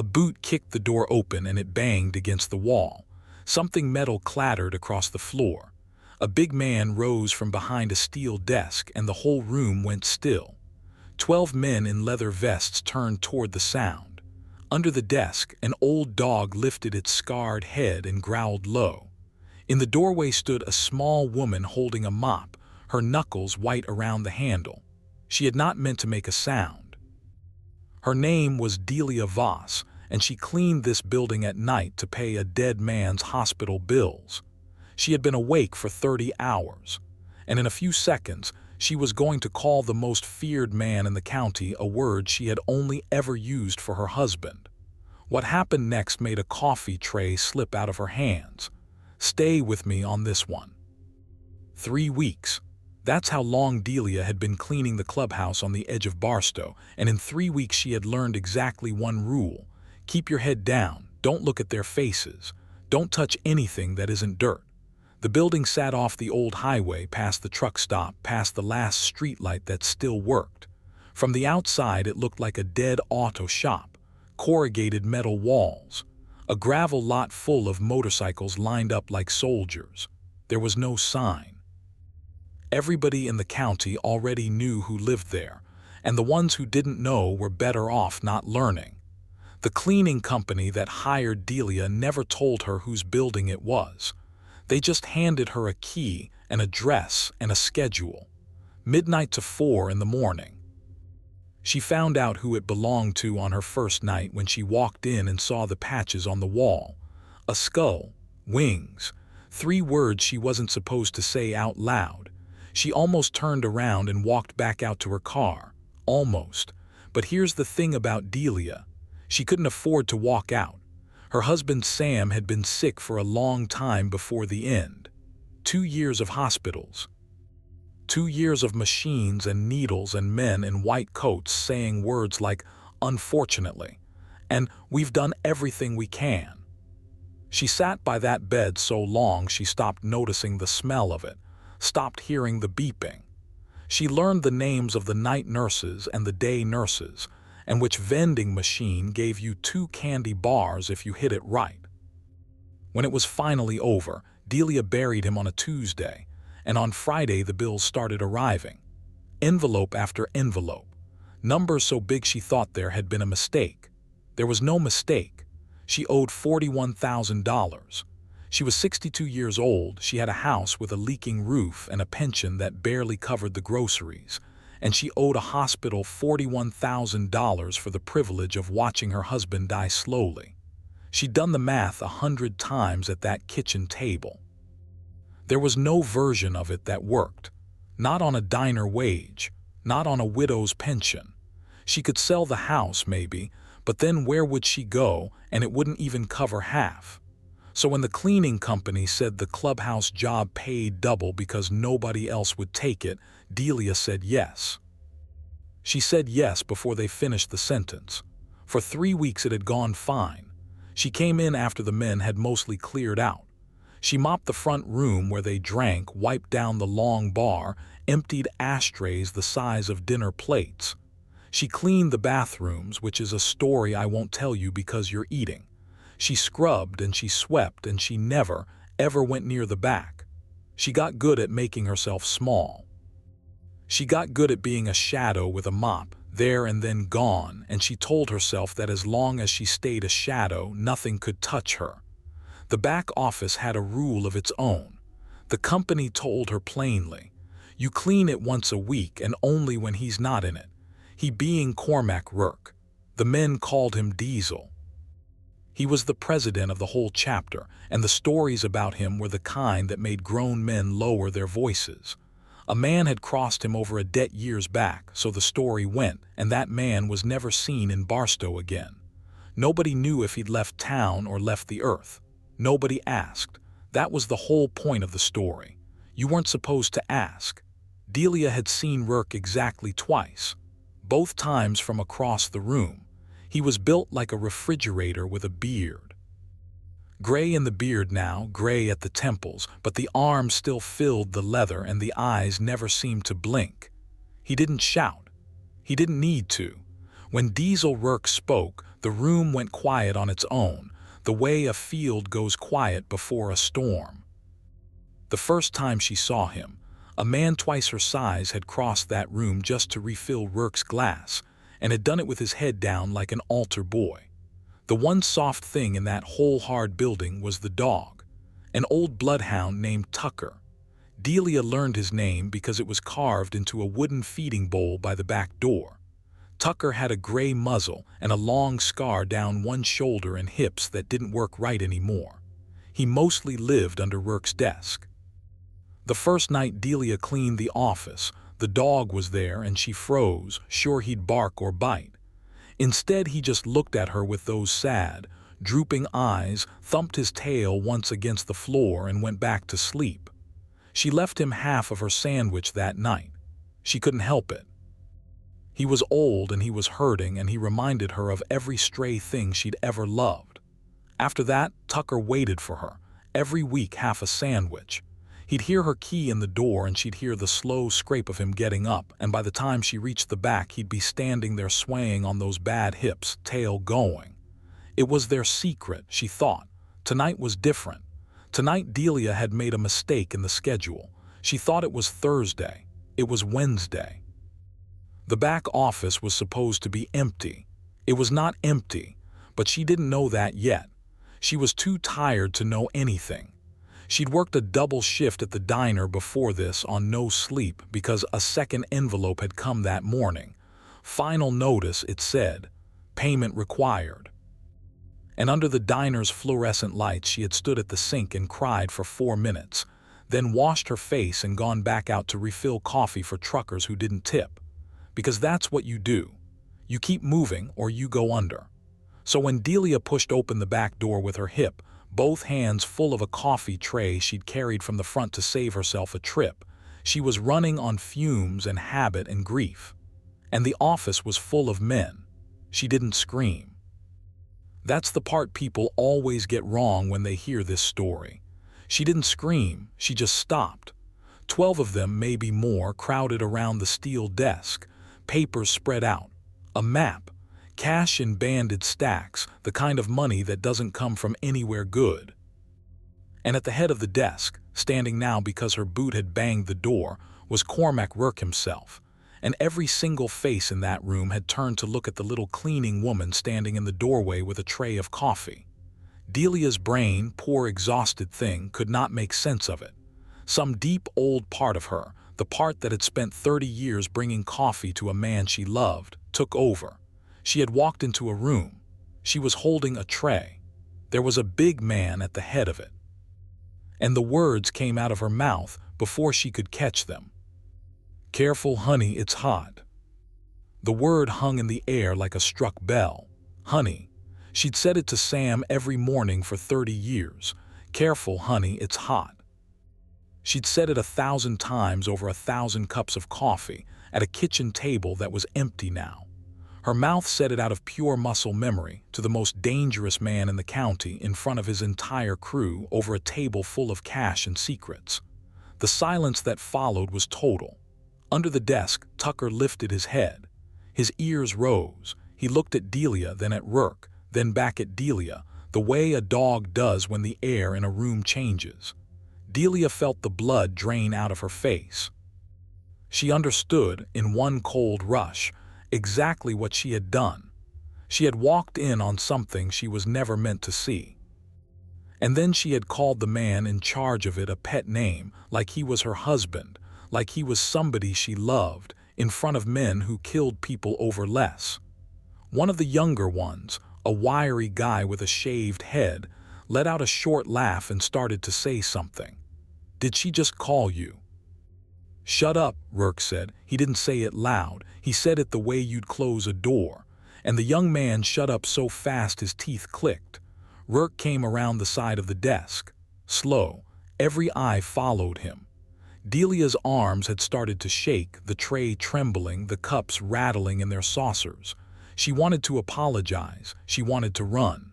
A boot kicked the door open and it banged against the wall. Something metal clattered across the floor. A big man rose from behind a steel desk and the whole room went still. 12 men in leather vests turned toward the sound. Under the desk, an old dog lifted its scarred head and growled low. In the doorway stood a small woman holding a mop, her knuckles white around the handle. She had not meant to make a sound. Her name was Delia Voss, and she cleaned this building at night to pay a dead man's hospital bills. She had been awake for 30 hours, and in a few seconds, she was going to call the most feared man in the county a word she had only ever used for her husband. What happened next made a coffee tray slip out of her hands. Stay with me on this one. 3 weeks. That's how long Delia had been cleaning the clubhouse on the edge of Barstow, and in 3 weeks she had learned exactly one rule. Keep your head down, don't look at their faces, don't touch anything that isn't dirt. The building sat off the old highway, past the truck stop, past the last streetlight that still worked. From the outside it looked like a dead auto shop, corrugated metal walls. A gravel lot full of motorcycles lined up like soldiers. There was no sign. Everybody in the county already knew who lived there, and the ones who didn't know were better off not learning. The cleaning company that hired Delia never told her whose building it was. They just handed her a key, an address, and a schedule. Midnight to 4 in the morning. She found out who it belonged to on her first night when she walked in and saw the patches on the wall. A skull, wings, 3 words she wasn't supposed to say out loud. She almost turned around and walked back out to her car. Almost. But here's the thing about Delia. She couldn't afford to walk out. Her husband Sam had been sick for a long time before the end. 2 years of hospitals. 2 years of machines and needles and men in white coats saying words like, "unfortunately," and "we've done everything we can." She sat by that bed so long she stopped noticing the smell of it, stopped hearing the beeping. She learned the names of the night nurses and the day nurses, and which vending machine gave you 2 candy bars if you hit it right. When it was finally over, Delia buried him on a Tuesday, and on Friday the bills started arriving. Envelope after envelope. Numbers so big she thought there had been a mistake. There was no mistake. She owed $41,000. She was 62 years old, she had a house with a leaking roof and a pension that barely covered the groceries, and she owed a hospital $41,000 for the privilege of watching her husband die slowly. She'd done the math 100 times at that kitchen table. There was no version of it that worked. Not on a diner wage, not on a widow's pension. She could sell the house, maybe, but then where would she go, and it wouldn't even cover half. So when the cleaning company said the clubhouse job paid double because nobody else would take it, Delia said yes. She said yes before they finished the sentence. For 3 weeks it had gone fine. She came in after the men had mostly cleared out. She mopped the front room where they drank, wiped down the long bar, emptied ashtrays the size of dinner plates. She cleaned the bathrooms, which is a story I won't tell you because you're eating. She scrubbed and she swept and she never, ever went near the back. She got good at making herself small. She got good at being a shadow with a mop, there and then gone, and she told herself that as long as she stayed a shadow, nothing could touch her. The back office had a rule of its own. The company told her plainly, "You clean it once a week and only when he's not in it." He being Cormac Rourke. The men called him Diesel. He was the president of the whole chapter, and the stories about him were the kind that made grown men lower their voices. A man had crossed him over a debt years back, so the story went, and that man was never seen in Barstow again. Nobody knew if he'd left town or left the earth. Nobody asked. That was the whole point of the story. You weren't supposed to ask. Delia had seen Rourke exactly twice, both times from across the room. He was built like a refrigerator with a beard. Gray in the beard now, gray at the temples, but the arms still filled the leather and the eyes never seemed to blink. He didn't shout. He didn't need to. When Diesel Rourke spoke, The room went quiet on its own, the way a field goes quiet before a storm. The first time she saw him, a man twice her size had crossed that room just to refill Rourke's glass, and had done it with his head down like an altar boy. The one soft thing in that whole hard building was the dog, an old bloodhound named Tucker. Delia learned his name because it was carved into a wooden feeding bowl by the back door. Tucker had a gray muzzle and a long scar down one shoulder and hips that didn't work right anymore. He mostly lived under Rourke's desk. The first night Delia cleaned the office, the dog was there and she froze, sure he'd bark or bite. Instead, he just looked at her with those sad, drooping eyes, thumped his tail once against the floor and went back to sleep. She left him half of her sandwich that night. She couldn't help it. He was old and he was hurting, and he reminded her of every stray thing she'd ever loved. After that, Tucker waited for her, every week half a sandwich. He'd hear her key in the door and she'd hear the slow scrape of him getting up, and by the time she reached the back he'd be standing there swaying on those bad hips, tail going. It was their secret, she thought. Tonight was different. Tonight Delia had made a mistake in the schedule. She thought it was Thursday. It was Wednesday. The back office was supposed to be empty. It was not empty, but she didn't know that yet. She was too tired to know anything. She'd worked a double shift at the diner before this on no sleep because a second envelope had come that morning. Final notice, it said. Payment required. And under the diner's fluorescent lights she had stood at the sink and cried for 4 minutes, then washed her face and gone back out to refill coffee for truckers who didn't tip. Because that's what you do. You keep moving or you go under. So when Delia pushed open the back door with her hip, both hands full of a coffee tray she'd carried from the front to save herself a trip, she was running on fumes and habit and grief. And the office was full of men. She didn't scream. That's the part people always get wrong when they hear this story. She didn't scream, she just stopped. 12 of them, maybe more, crowded around the steel desk, papers spread out, a map, cash in banded stacks, the kind of money that doesn't come from anywhere good. And at the head of the desk, standing now because her boot had banged the door, was Cormac Rourke himself, and every single face in that room had turned to look at the little cleaning woman standing in the doorway with a tray of coffee. Delia's brain, poor exhausted thing, could not make sense of it. Some deep old part of her, the part that had spent 30 years bringing coffee to a man she loved, took over. She had walked into a room. She was holding a tray. There was a big man at the head of it. And the words came out of her mouth before she could catch them. "Careful, honey, it's hot." The word hung in the air like a struck bell. Honey. She'd said it to Sam every morning for 30 years. "Careful, honey, it's hot." She'd said it 1,000 times over 1,000 cups of coffee at a kitchen table that was empty now. Her mouth said it out of pure muscle memory to the most dangerous man in the county in front of his entire crew over a table full of cash and secrets. The silence that followed was total. Under the desk, Tucker lifted his head. His ears rose. He looked at Delia, then at Rourke, then back at Delia, the way a dog does when the air in a room changes. Delia felt the blood drain out of her face. She understood, in one cold rush, exactly what she had done. She had walked in on something she was never meant to see. And then she had called the man in charge of it a pet name, like he was her husband, like he was somebody she loved, in front of men who killed people over less. One of the younger ones, a wiry guy with a shaved head, let out a short laugh and started to say something. "Did she just call you?" "Shut up," Rourke said. He didn't say it loud. He said it the way you'd close a door. And the young man shut up so fast his teeth clicked. Rourke came around the side of the desk. Slow. Every eye followed him. Delia's arms had started to shake, the tray trembling, the cups rattling in their saucers. She wanted to apologize. She wanted to run.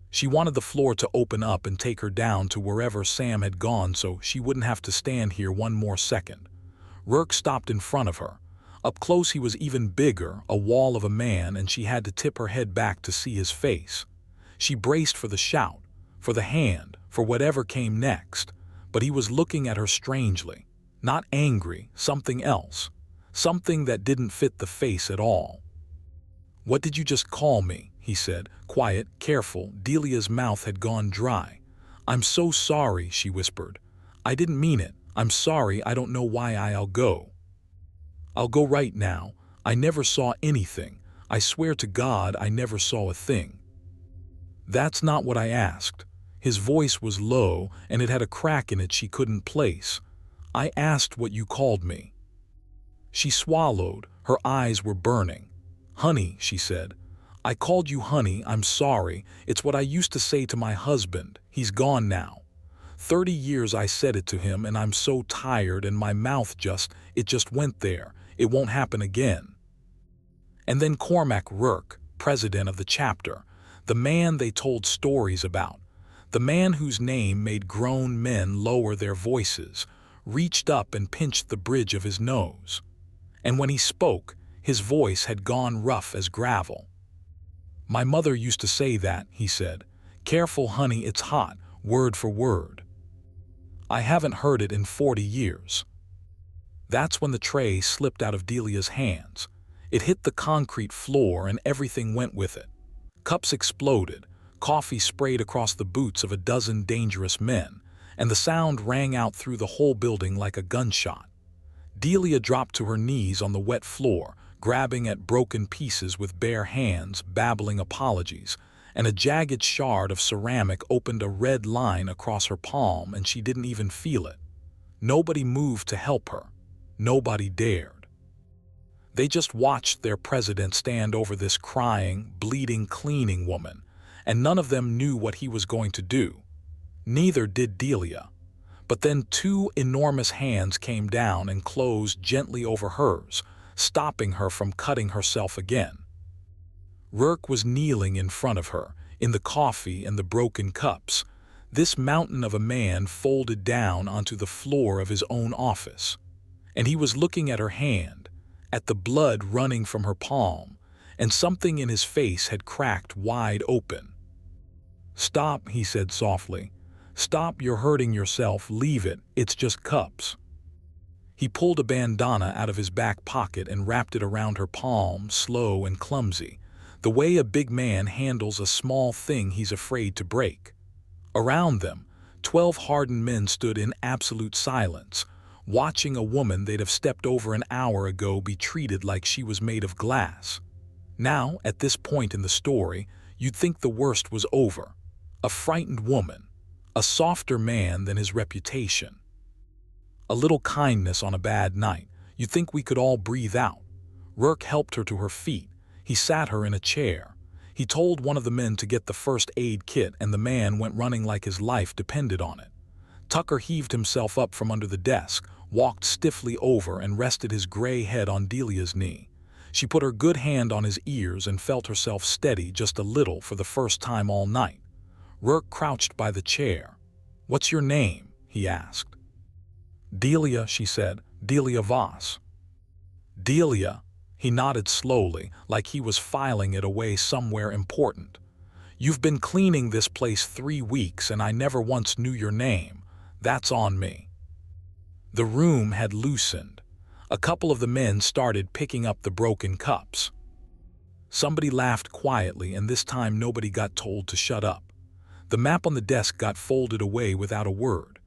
She wanted the floor to open up and take her down to wherever Sam had gone so she wouldn't have to stand here one more second. Rourke stopped in front of her. Up close he was even bigger, a wall of a man, and she had to tip her head back to see his face. She braced for the shout, for the hand, for whatever came next, but he was looking at her strangely. Not angry, something else. Something that didn't fit the face at all. "What did you just call me?" he said, quiet, careful. Delia's mouth had gone dry. "I'm so sorry," she whispered. "I didn't mean it. I'm sorry, I don't know why. I'll go. I'll go right now. I never saw anything. I swear to God I never saw a thing." "That's not what I asked." His voice was low, and it had a crack in it she couldn't place. "I asked what you called me." She swallowed. Her eyes were burning. "Honey," she said. "I called you honey. I'm sorry. It's what I used to say to my husband. He's gone now. 30 years I said it to him, and I'm so tired, and my mouth it just went there. It won't happen again." And then Cormac Rourke, president of the chapter, the man they told stories about, the man whose name made grown men lower their voices, reached up and pinched the bridge of his nose. And when he spoke, his voice had gone rough as gravel. "My mother used to say that," he said. "Careful, honey, it's hot," word for word. "I haven't heard it in 40 years. That's when the tray slipped out of Delia's hands. It hit the concrete floor and everything went with it. Cups exploded, coffee sprayed across the boots of a dozen dangerous men, and the sound rang out through the whole building like a gunshot. Delia dropped to her knees on the wet floor, grabbing at broken pieces with bare hands, babbling apologies, and a jagged shard of ceramic opened a red line across her palm, and she didn't even feel it. Nobody moved to help her. Nobody dared. They just watched their president stand over this crying, bleeding cleaning woman, and none of them knew what he was going to do. Neither did Delia. But then 2 enormous hands came down and closed gently over hers, stopping her from cutting herself again. Rourke was kneeling in front of her, in the coffee and the broken cups, this mountain of a man folded down onto the floor of his own office. And he was looking at her hand, at the blood running from her palm, and something in his face had cracked wide open. "Stop," he said softly. "Stop, you're hurting yourself. Leave it, it's just cups." He pulled a bandana out of his back pocket and wrapped it around her palm, slow and clumsy, the way a big man handles a small thing he's afraid to break. Around them, 12 hardened men stood in absolute silence, watching a woman they'd have stepped over an hour ago be treated like she was made of glass. Now, at this point in the story, you'd think the worst was over. A frightened woman, a softer man than his reputation. A little kindness on a bad night. You'd think we could all breathe out. Rourke helped her to her feet. He sat her in a chair. He told one of the men to get the first aid kit, and the man went running like his life depended on it. Tucker heaved himself up from under the desk, walked stiffly over and rested his gray head on Delia's knee. She put her good hand on his ears and felt herself steady just a little for the first time all night. Rourke crouched by the chair. "What's your name?" he asked. "Delia," she said. "Delia Voss." "Delia?" He nodded slowly, like he was filing it away somewhere important. "You've been cleaning this place 3 weeks and I never once knew your name. That's on me." The room had loosened. A couple of the men started picking up the broken cups. Somebody laughed quietly, and this time nobody got told to shut up. The map on the desk got folded away without a word.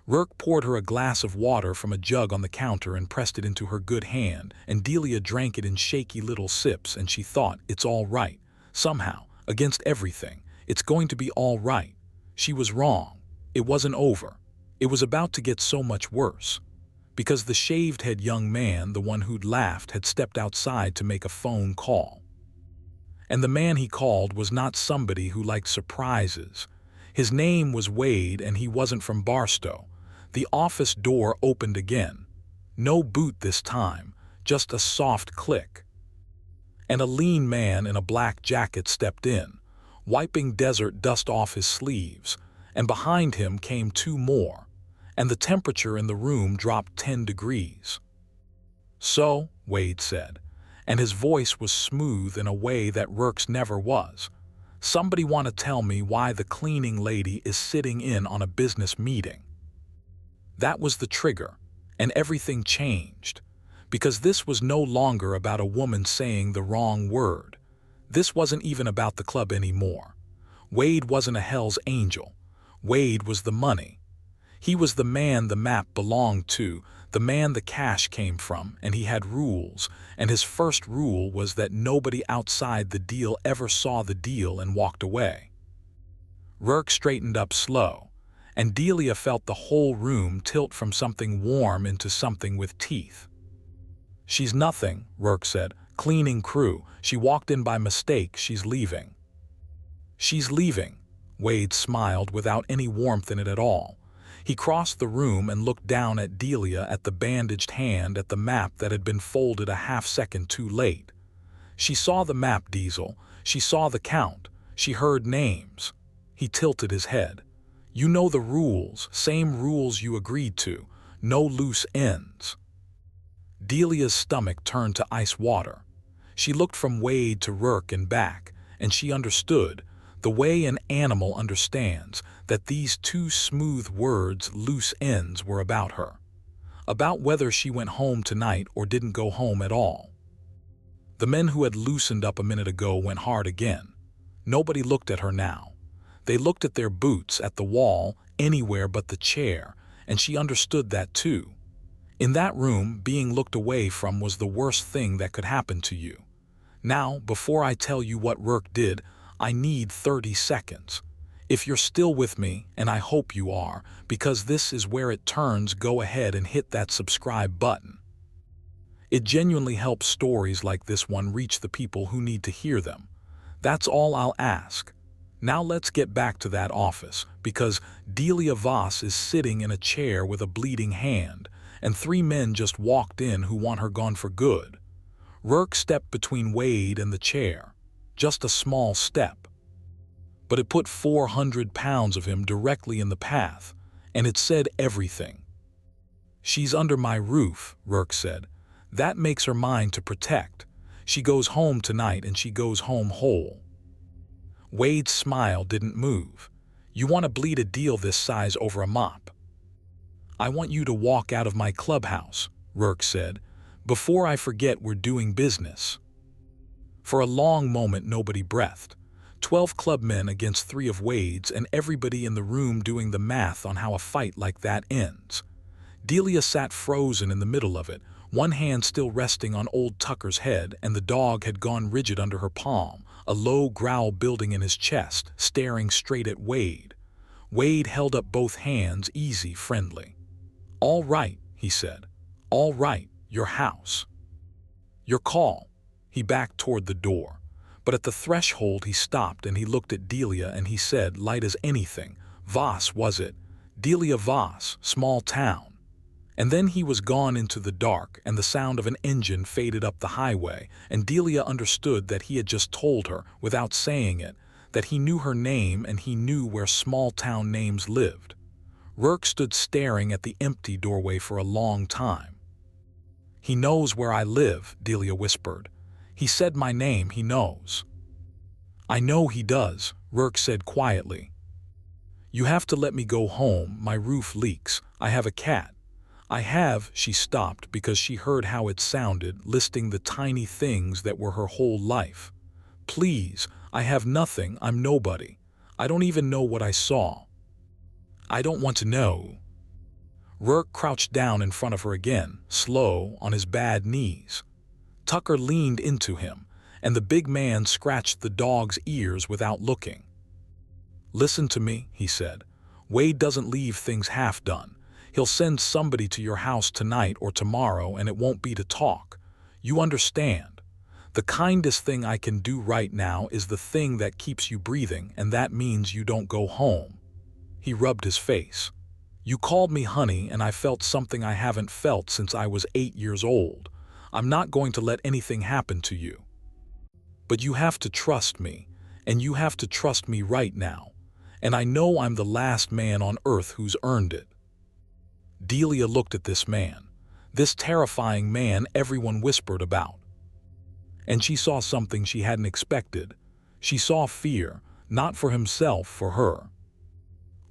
Rourke poured her a glass of water from a jug on the counter and pressed it into her good hand, and Delia drank it in shaky little sips, and she thought, it's all right. Somehow, against everything, it's going to be all right. She was wrong. It wasn't over. It was about to get so much worse. Because the shaved-head young man, the one who'd laughed, had stepped outside to make a phone call. And the man he called was not somebody who liked surprises. His name was Wade, and he wasn't from Barstow. The office door opened again. No boot this time, just a soft click. And a lean man in a black jacket stepped in, wiping desert dust off his sleeves, and behind him came 2 more, and the temperature in the room dropped 10 degrees. "So, Wade said, and his voice was smooth in a way that Rourke's never was. Somebody want to tell me why the cleaning lady is sitting in on a business meeting? That was the trigger, and everything changed. Because this was no longer about a woman saying the wrong word. This wasn't even about the club anymore. Wade wasn't a Hell's Angel. Wade was the money. He was the man the map belonged to, the man the cash came from, and he had rules, and his first rule was that nobody outside the deal ever saw the deal and walked away. Rourke straightened up slow, and Delia felt the whole room tilt from something warm into something with teeth. "She's nothing," Rourke said. "Cleaning crew. She walked in by mistake. She's leaving." "She's leaving." Wade smiled without any warmth in it at all. He crossed the room and looked down at Delia, at the bandaged hand, at the map that had been folded a half-second too late. She saw the map, Diesel. She saw the count. She heard names. He tilted his head. "You know the rules, same rules you agreed to. No loose ends." Delia's stomach turned to ice water. She looked from Wade to Rourke and back, and she understood, the way an animal understands, that these two smooth words, loose ends, were about her. About whether she went home tonight or didn't go home at all. The men who had loosened up a minute ago went hard again. Nobody looked at her now. They looked at their boots, at the wall, anywhere but the chair, and she understood that too. In that room, being looked away from was the worst thing that could happen to you. Now, before I tell you what Rourke did, I need 30 seconds. If you're still with me, and I hope you are, because this is where it turns, go ahead and hit that subscribe button. It genuinely helps stories like this one reach the people who need to hear them. That's all I'll ask. Now let's get back to that office, because Delia Voss is sitting in a chair with a bleeding hand, and 3 men just walked in who want her gone for good. Rourke stepped between Wade and the chair. Just a small step. But it put 400 pounds of him directly in the path, and it said everything. "She's under my roof," Rourke said. "That makes her mine to protect. She goes home tonight, and she goes home whole." Wade's smile didn't move. "You want to bleed a deal this size over a mop?" "I want you to walk out of my clubhouse," Rourke said. "Before I forget, we're doing business." For a long moment nobody breathed. 12 clubmen against 3 of Wade's, and everybody in the room doing the math on how a fight like that ends. Delia sat frozen in the middle of it, one hand still resting on old Tucker's head, and the dog had gone rigid under her palm, a low growl building in his chest, staring straight at Wade. Wade held up both hands, easy, friendly. "All right," he said. "All right, your house. Your call." He backed toward the door. But at the threshold he stopped and he looked at Delia and he said, light as anything, "Voss, was it? Delia Voss, small town." And then he was gone into the dark, and the sound of an engine faded up the highway, and Delia understood that he had just told her, without saying it, that he knew her name and he knew where small-town names lived. Rourke stood staring at the empty doorway for a long time. "He knows where I live," Delia whispered. "He said my name, he knows." "I know he does," Rourke said quietly. "You have to let me go home, my roof leaks, I have a cat. I have," she stopped because she heard how it sounded, listing the tiny things that were her whole life. "Please, I have nothing, I'm nobody. I don't even know what I saw." "I don't want to know." Rourke crouched down in front of her again, slow, on his bad knees. Tucker leaned into him, and the big man scratched the dog's ears without looking. "Listen to me," he said. "Wade doesn't leave things half done. He'll send somebody to your house tonight or tomorrow, and it won't be to talk. You understand? The kindest thing I can do right now is the thing that keeps you breathing, and that means you don't go home." He rubbed his face. "You called me honey, and I felt something I haven't felt since I was 8 years old. I'm not going to let anything happen to you. But you have to trust me, and you have to trust me right now. And I know I'm the last man on earth who's earned it." Delia looked at this man. This terrifying man everyone whispered about. And she saw something she hadn't expected. She saw fear, not for himself, for her.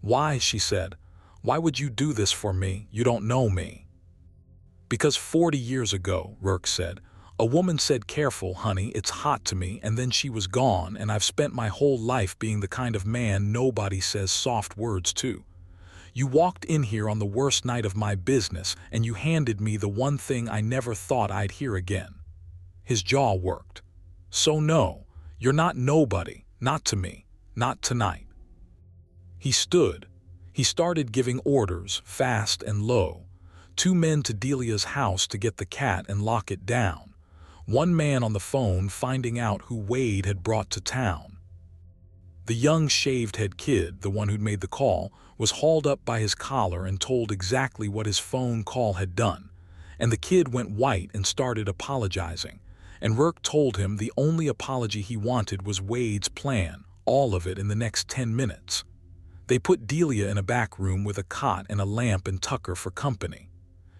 "Why?" she said. "Why would you do this for me? You don't know me." "Because 40 years ago," Rourke said, "a woman said, 'Careful, honey, it's hot,' to me, and then she was gone, and I've spent my whole life being the kind of man nobody says soft words to. You walked in here on the worst night of my business, and you handed me the one thing I never thought I'd hear again." His jaw worked. "So no, you're not nobody, not to me, not tonight." He stood. He started giving orders, fast and low. 2 men to Delia's house to get the cat and lock it down. 1 man on the phone finding out who Wade had brought to town. The young shaved-head kid, the one who'd made the call, was hauled up by his collar and told exactly what his phone call had done. And the kid went white and started apologizing. And Rourke told him the only apology he wanted was Wade's plan, all of it in the next 10 minutes. They put Delia in a back room with a cot and a lamp and Tucker for company.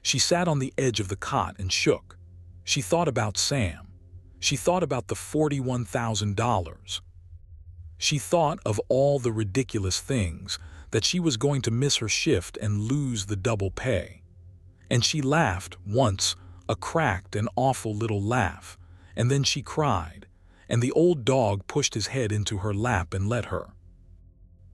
She sat on the edge of the cot and shook. She thought about Sam. She thought about the $41,000. She thought of all the ridiculous things, that she was going to miss her shift and lose the double pay. And she laughed once, a cracked and awful little laugh, and then she cried, and the old dog pushed his head into her lap and let her.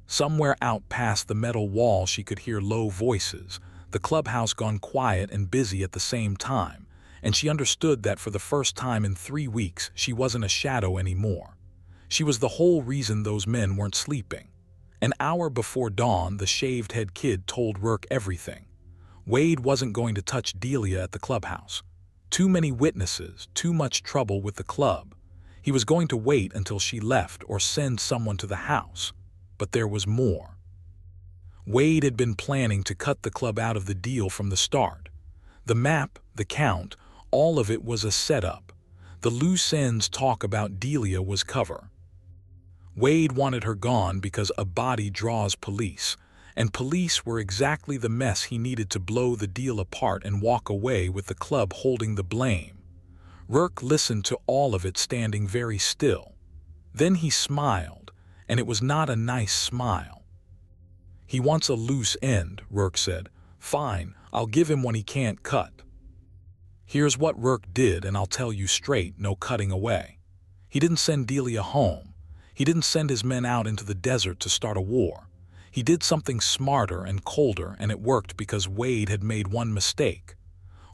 Somewhere out past the metal wall she could hear low voices, the clubhouse gone quiet and busy at the same time, and she understood that for the first time in 3 weeks she wasn't a shadow anymore. She was the whole reason those men weren't sleeping. An hour before dawn, the shaved-head kid told Rourke everything. Wade wasn't going to touch Delia at the clubhouse. Too many witnesses, too much trouble with the club. He was going to wait until she left or send someone to the house. But there was more. Wade had been planning to cut the club out of the deal from the start. The map, the count, all of it was a setup. The loose ends talk about Delia was cover. Wade wanted her gone because a body draws police, and police were exactly the mess he needed to blow the deal apart and walk away with the club holding the blame. Rourke listened to all of it standing very still. Then he smiled, and it was not a nice smile. "He wants a loose end," Rourke said. "Fine, I'll give him one he can't cut." Here's what Rourke did, and I'll tell you straight, no cutting away. He didn't send Delia home. He didn't send his men out into the desert to start a war. He did something smarter and colder, and it worked because Wade had made one mistake.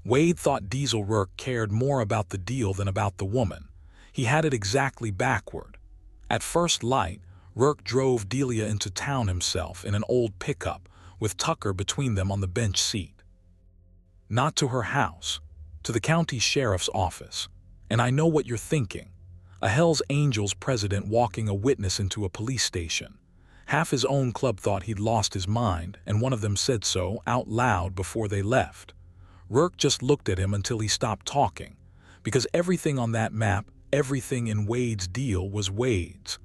Wade thought Diesel Rourke cared more about the deal than about the woman. He had it exactly backward. At first light, Rourke drove Delia into town himself in an old pickup, with Tucker between them on the bench seat. Not to her house, to the county sheriff's office. And I know what you're thinking. A Hells Angels president walking a witness into a police station. Half his own club thought he'd lost his mind, and one of them said so out loud before they left. Rourke just looked at him until he stopped talking, because everything on that map, everything in Wade's deal was Wade's.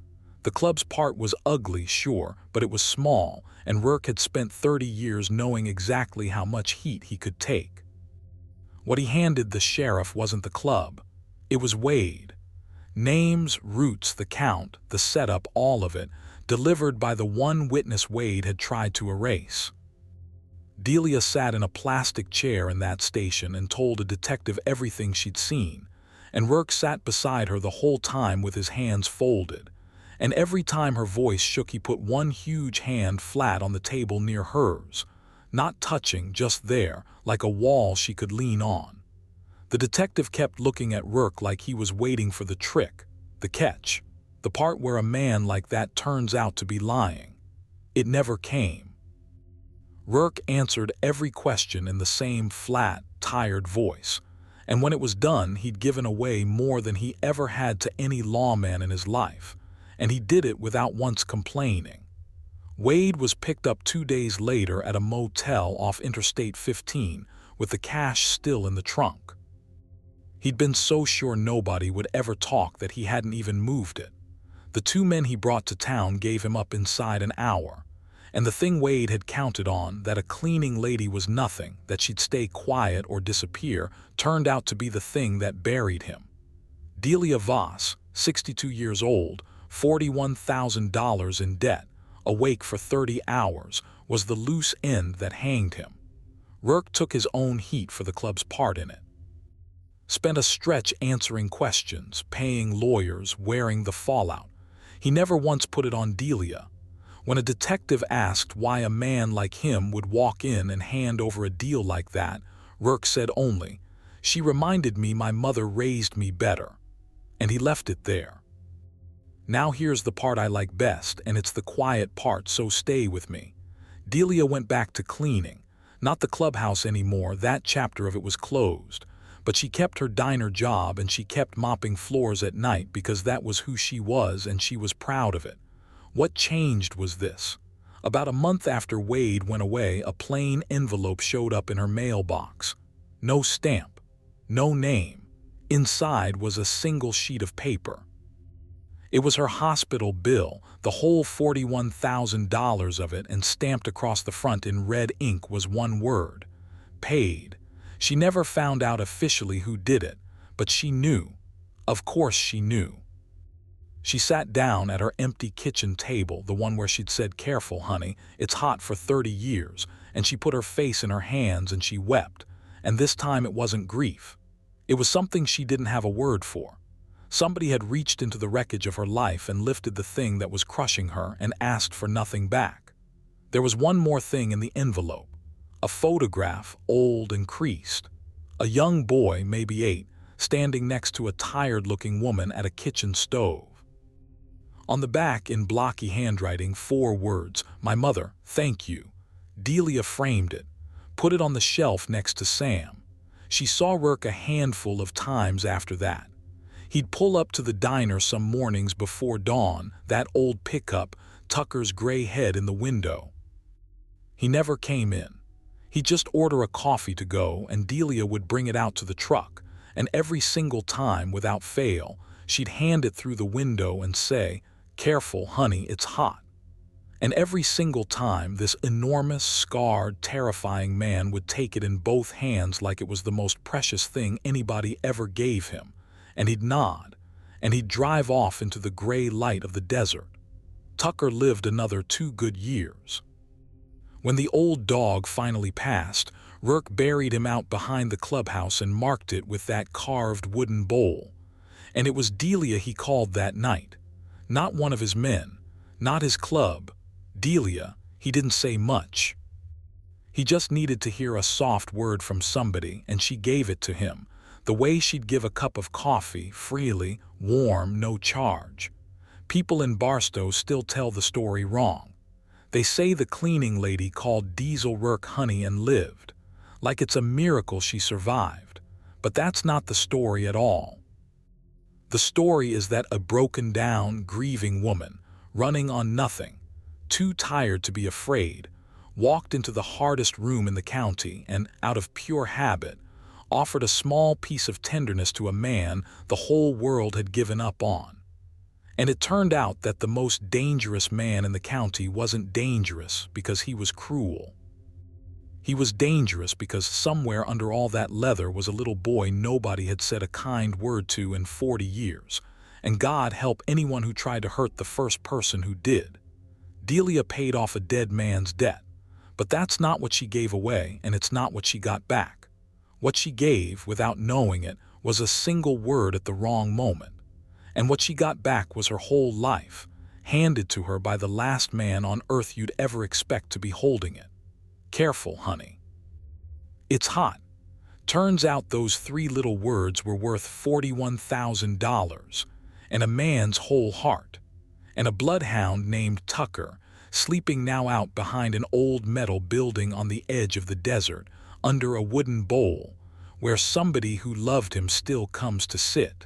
The club's part was ugly, sure, but it was small, and Rourke had spent 30 years knowing exactly how much heat he could take. What he handed the sheriff wasn't the club. It was Wade. Names, routes, the count, the setup, all of it, delivered by the one witness Wade had tried to erase. Delia sat in a plastic chair in that station and told a detective everything she'd seen, and Rourke sat beside her the whole time with his hands folded, and every time her voice shook he put one huge hand flat on the table near hers, not touching, just there, like a wall she could lean on. The detective kept looking at Rourke like he was waiting for the trick, the catch, the part where a man like that turns out to be lying. It never came. Rourke answered every question in the same flat, tired voice, and when it was done he'd given away more than he ever had to any lawman in his life, and he did it without once complaining. Wade was picked up 2 days later at a motel off Interstate 15 with the cash still in the trunk. He'd been so sure nobody would ever talk that he hadn't even moved it. The 2 men he brought to town gave him up inside an hour, And the thing Wade had counted on, that a cleaning lady was nothing, that she'd stay quiet or disappear, turned out to be the thing that buried him. Delia Voss, 62 years old, $41,000 in debt, awake for 30 hours, was the loose end that hanged him. Rourke took his own heat for the club's part in it. Spent a stretch answering questions, paying lawyers, wearing the fallout. He never once put it on Delia. When a detective asked why a man like him would walk in and hand over a deal like that, Rourke said only, "She reminded me my mother raised me better." And he left it there. Now here's the part I like best, and it's the quiet part, so stay with me. Delia went back to cleaning. Not the clubhouse anymore, that chapter of it was closed. But she kept her diner job, and she kept mopping floors at night because that was who she was, and she was proud of it. What changed was this. About a month after Wade went away, a plain envelope showed up in her mailbox. No stamp, no name. Inside was a single sheet of paper. It was her hospital bill, the whole $41,000 of it, and stamped across the front in red ink was one word: paid. She never found out officially who did it, but she knew. Of course she knew. She sat down at her empty kitchen table, the one where she'd said, "Careful, honey, it's hot," for 30 years, and she put her face in her hands and she wept. And this time it wasn't grief. It was something she didn't have a word for. Somebody had reached into the wreckage of her life and lifted the thing that was crushing her and asked for nothing back. There was one more thing in the envelope. A photograph, old and creased. A young boy, maybe 8, standing next to a tired-looking woman at a kitchen stove. On the back, in blocky handwriting, 4 words: "My mother, thank you." Delia framed it, put it on the shelf next to Sam. She saw Rourke a handful of times after that. He'd pull up to the diner some mornings before dawn, that old pickup, Tucker's gray head in the window. He never came in. He'd just order a coffee to go, and Delia would bring it out to the truck, and every single time, without fail, she'd hand it through the window and say, "Careful, honey, it's hot." And every single time, this enormous, scarred, terrifying man would take it in both hands like it was the most precious thing anybody ever gave him, and he'd nod, and he'd drive off into the gray light of the desert. Tucker lived another 2 good years. When the old dog finally passed, Rourke buried him out behind the clubhouse and marked it with that carved wooden bowl. And it was Delia he called that night. Not one of his men, not his club. Delia. He didn't say much. He just needed to hear a soft word from somebody, and she gave it to him, the way she'd give a cup of coffee, freely, warm, no charge. People in Barstow still tell the story wrong. They say the cleaning lady called Diesel Rourke honey and lived, like it's a miracle she survived. But that's not the story at all. The story is that a broken down, grieving woman, running on nothing, too tired to be afraid, walked into the hardest room in the county and, out of pure habit, offered a small piece of tenderness to a man the whole world had given up on. And it turned out that the most dangerous man in the county wasn't dangerous because he was cruel. He was dangerous because somewhere under all that leather was a little boy nobody had said a kind word to in 40 years, and God help anyone who tried to hurt the first person who did. Delia paid off a dead man's debt, but that's not what she gave away, and it's not what she got back. What she gave, without knowing it, was a single word at the wrong moment. And what she got back was her whole life, handed to her by the last man on earth you'd ever expect to be holding it. Careful, honey. It's hot. Turns out those 3 little words were worth $41,000, and a man's whole heart, and a bloodhound named Tucker, sleeping now out behind an old metal building on the edge of the desert, under a wooden bowl, where somebody who loved him still comes to sit.